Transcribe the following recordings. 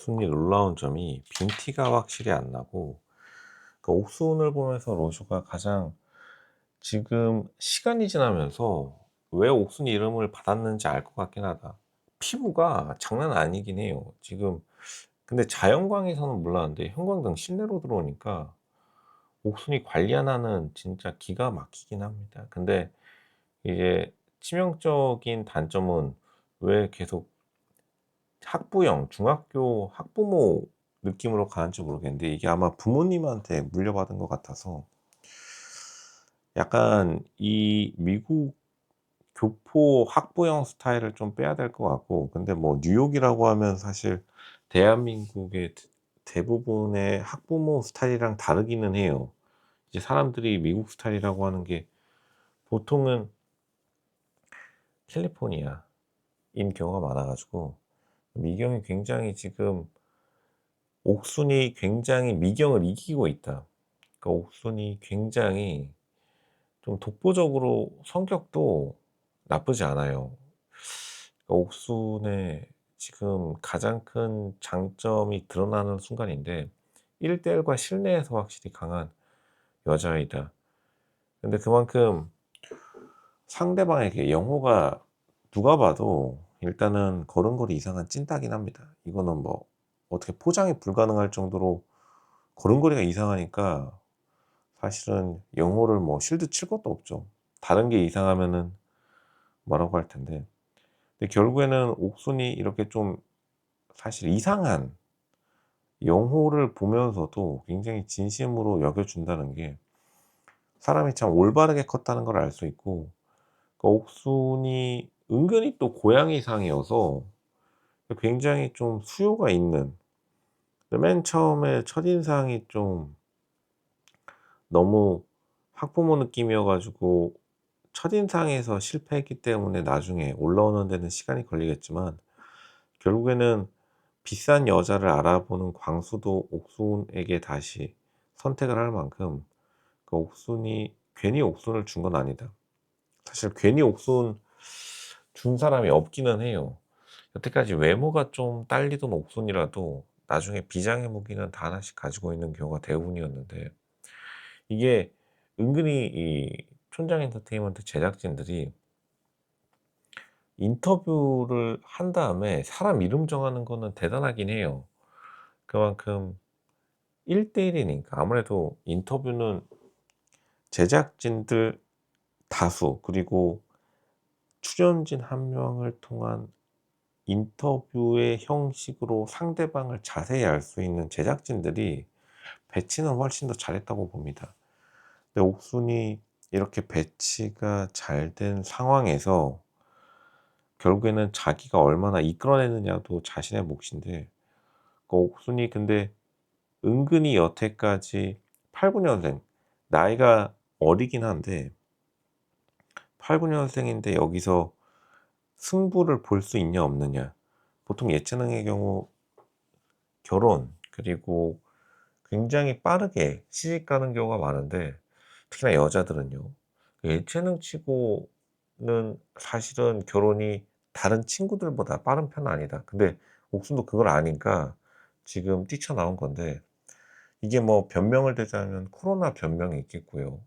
옥순이 놀라운 점이 빈티가 확실히 안 나고, 그 옥순을 보면서 로즈가 가장 지금 시간이 지나면서 왜 옥순이 이름을 받았는지 알 것 같긴 하다. 피부가 장난 아니긴 해요 지금. 근데 자연광에서는 몰랐는데 형광등 실내로 들어오니까 옥순이 관리 하나는 진짜 기가 막히긴 합니다. 근데 이제 치명적인 단점은 왜 계속 학부형, 중학교 학부모 느낌으로 가는지 모르겠는데, 이게 아마 부모님한테 물려받은 것 같아서 약간 이 미국 교포 학부형 스타일을 좀 빼야 될 것 같고, 근데 뭐 뉴욕이라고 하면 사실 대한민국의 대부분의 학부모 스타일이랑 다르기는 해요. 이제 사람들이 미국 스타일이라고 하는 게 보통은 캘리포니아인 경우가 많아 가지고, 미경이 굉장히 지금 옥순이 굉장히 미경을 이기고 있다. 그러니까 옥순이 굉장히 좀 독보적으로 성격도 나쁘지 않아요. 그러니까 옥순의 지금 가장 큰 장점이 드러나는 순간인데, 1대1과 실내에서 확실히 강한 여자이다. 근데 그만큼 상대방에게 영호가 누가 봐도 일단은 걸음걸이 이상한 찐따긴 합니다. 이거는 뭐 어떻게 포장이 불가능할 정도로 걸음걸이가 이상하니까 사실은 영호를 뭐 실드 칠 것도 없죠. 다른 게 이상하면은 뭐라고 할 텐데. 근데 결국에는 옥순이 이렇게 좀 사실 이상한 영호를 보면서도 굉장히 진심으로 여겨준다는 게 사람이 참 올바르게 컸다는 걸 알 수 있고, 그 옥순이 은근히 또 고양이상이어서 굉장히 좀 수요가 있는, 맨 처음에 첫인상이 좀 너무 학부모 느낌이어 가지고 첫인상에서 실패했기 때문에 나중에 올라오는 데는 시간이 걸리겠지만, 결국에는 비싼 여자를 알아보는 광수도 옥순에게 다시 선택을 할 만큼 그 옥순이 괜히 옥순을 준 건 아니다. 사실 괜히 옥순 준 사람이 없기는 해요. 여태까지 외모가 좀 딸리던 옥순이라도 나중에 비장의 무기는 다 하나씩 가지고 있는 경우가 대부분이었는데, 이게 은근히 이 촌장 엔터테인먼트 제작진들이 인터뷰를 한 다음에 사람 이름 정하는 거는 대단하긴 해요. 그만큼 1대1 이니까 아무래도 인터뷰는 제작진들 다수, 그리고 출연진 한 명을 통한 인터뷰의 형식으로 상대방을 자세히 알 수 있는 제작진들이 배치는 훨씬 더 잘했다고 봅니다. 근데 옥순이 이렇게 배치가 잘 된 상황에서 결국에는 자기가 얼마나 이끌어내느냐도 자신의 몫인데, 그 옥순이 근데 은근히 여태까지 89 년생, 나이가 어리긴 한데 89 년생인데 여기서 승부를 볼 수 있냐 없느냐. 보통 예체능의 경우 결혼, 그리고 굉장히 빠르게 시집 가는 경우가 많은데, 특히나 여자들은요. 예체능 치고는 사실은 결혼이 다른 친구들보다 빠른 편은 아니다. 근데 옥순도 그걸 아니까 지금 뛰쳐나온 건데, 이게 뭐 변명을 대자면 코로나 변명이 있겠고요.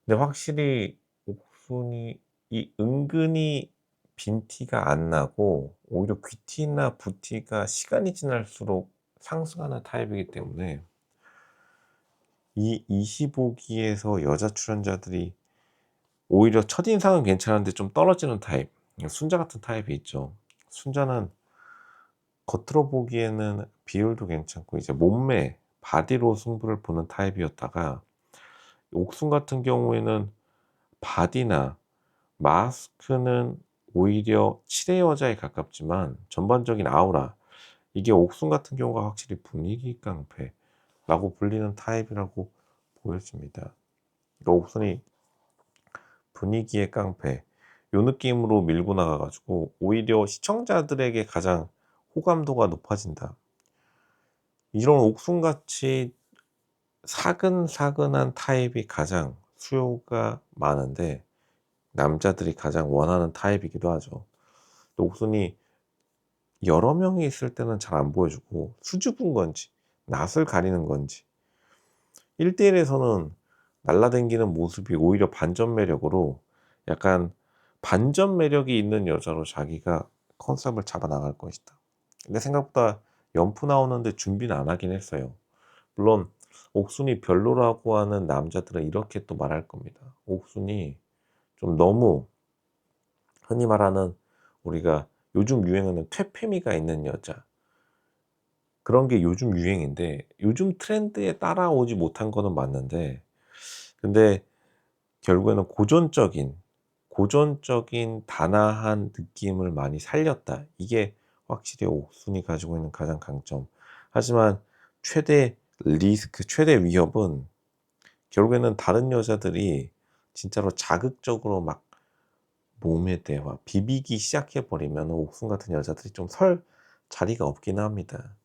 근데 확실히 옥순이 이 은근히 빈티가 안 나고 오히려 귀티나 부티가 시간이 지날수록 상승하는 타입이기 때문에 이 25기에서 여자 출연자들이 오히려 첫인상은 괜찮은데 좀 떨어지는 타입, 순자 같은 타입이 있죠. 순자는 겉으로 보기에는 비율도 괜찮고 이제 몸매, 바디로 승부를 보는 타입이었다가, 옥순 같은 경우에는 바디나 마스크는 오히려 칠의 여자에 가깝지만 전반적인 아우라, 이게 옥순 같은 경우가 확실히 분위기 깡패라고 불리는 타입이라고 보여집니다. 그러니까 옥순이 분위기의 깡패, 요 느낌으로 밀고 나가 가지고 오히려 시청자들에게 가장 호감도가 높아진다. 이런 옥순같이 사근사근한 타입이 가장 수요가 많은데 남자들이 가장 원하는 타입이기도 하죠. 또 옥순이 여러 명이 있을 때는 잘 안 보여주고 수줍은 건지 낯을 가리는 건지 1대1에서는 날라다니는 모습이 오히려 반전 매력으로 약간 반전 매력이 있는 여자로 자기가 컨셉을 잡아 나갈 것이다. 근데 생각보다 연프 나오는데 준비는 안 하긴 했어요. 물론 옥순이 별로라고 하는 남자들은 이렇게 또 말할 겁니다. 옥순이 좀 너무 흔히 말하는 우리가 요즘 유행하는 퇴폐미가 있는 여자, 그런 게 요즘 유행인데 요즘 트렌드에 따라오지 못한 거는 맞는데, 근데 결국에는 고전적인 단아한 느낌을 많이 살렸다. 이게 확실히 옥순이 가지고 있는 가장 강점. 하지만 최대 리스크, 최대 위협은 결국에는 다른 여자들이 진짜로 자극적으로 막 몸에 대화, 비비기 시작해 버리면 옥순 같은 여자들이 좀 설 자리가 없긴 합니다.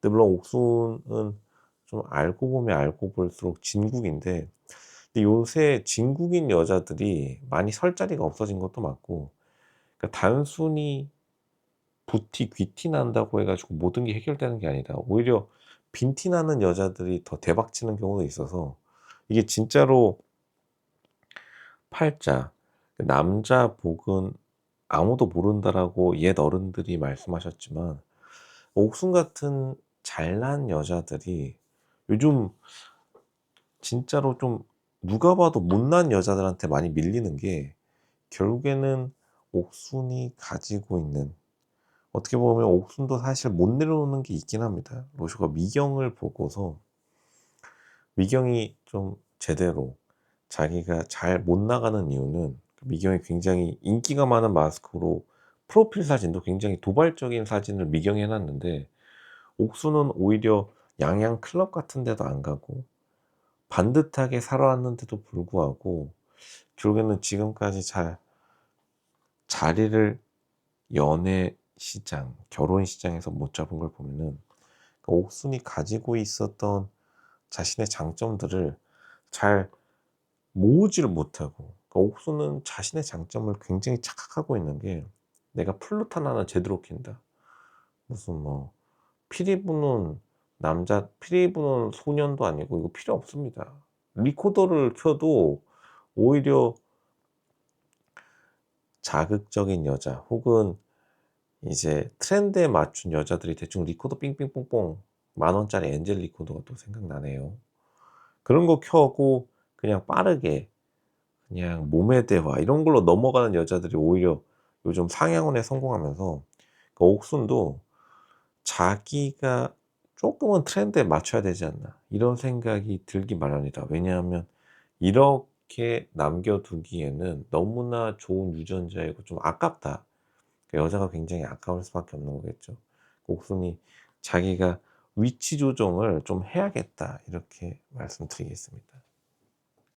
근데 물론 옥순은 좀 알고 보면 알고 볼수록 진국인데, 근데 요새 진국인 여자들이 많이 설 자리가 없어진 것도 맞고, 그러니까 단순히 부티, 귀티 난다고 해 가지고 모든 게 해결되는 게 아니라 오히려 빈티 나는 여자들이 더 대박 치는 경우도 있어서, 이게 진짜로 팔자, 그 남자 복은 아무도 모른다라고 옛 어른들이 말씀하셨지만 옥순 같은 잘난 여자들이 요즘 진짜로 좀 누가 봐도 못난 여자들한테 많이 밀리는 게, 결국에는 옥순이 가지고 있는, 어떻게 보면 옥순도 사실 못 내려놓는 게 있긴 합니다. 로쇼가 미경을 보고서 미경이 좀 제대로 자기가 잘 못 나가는 이유는, 미경이 굉장히 인기가 많은 마스크로 프로필 사진도 굉장히 도발적인 사진을 미경이 해 놨는데 옥수는 오히려 양양 클럽 같은 데도 안 가고 반듯하게 살아왔는데도 불구하고 결국에는 지금까지 잘 자리를 연애 시장, 결혼 시장에서 못 잡은 걸 보면은, 그 옥순이 가지고 있었던 자신의 장점들을 잘 모으지를 못하고, 그러니까 옥수는 자신의 장점을 굉장히 착각하고 있는 게, 내가 플루탄 하나 제대로 킨다, 무슨 뭐 피리 부는 소년도 아니고 이거 필요 없습니다. 리코더를 켜도 오히려 자극적인 여자 혹은 이제 트렌드에 맞춘 여자들이 대충 리코더 삥삥뽕뽕 10,000원짜리 엔젤 리코더가 또 생각나네요. 그런 거 켜고 그냥 빠르게 그냥 몸의 대화 이런 걸로 넘어가는 여자들이 오히려 요즘 상향원에 성공하면서, 그 옥순도 자기가 조금은 트렌드에 맞춰야 되지 않나 이런 생각이 들기 마련이다. 왜냐하면 이렇게 남겨두기에는 너무나 좋은 유전자이고 좀 아깝다. 그 여자가 굉장히 아까울 수밖에 없는 거겠죠. 옥순이 자기가 위치 조정을 좀 해야겠다 이렇게 말씀드리겠습니다.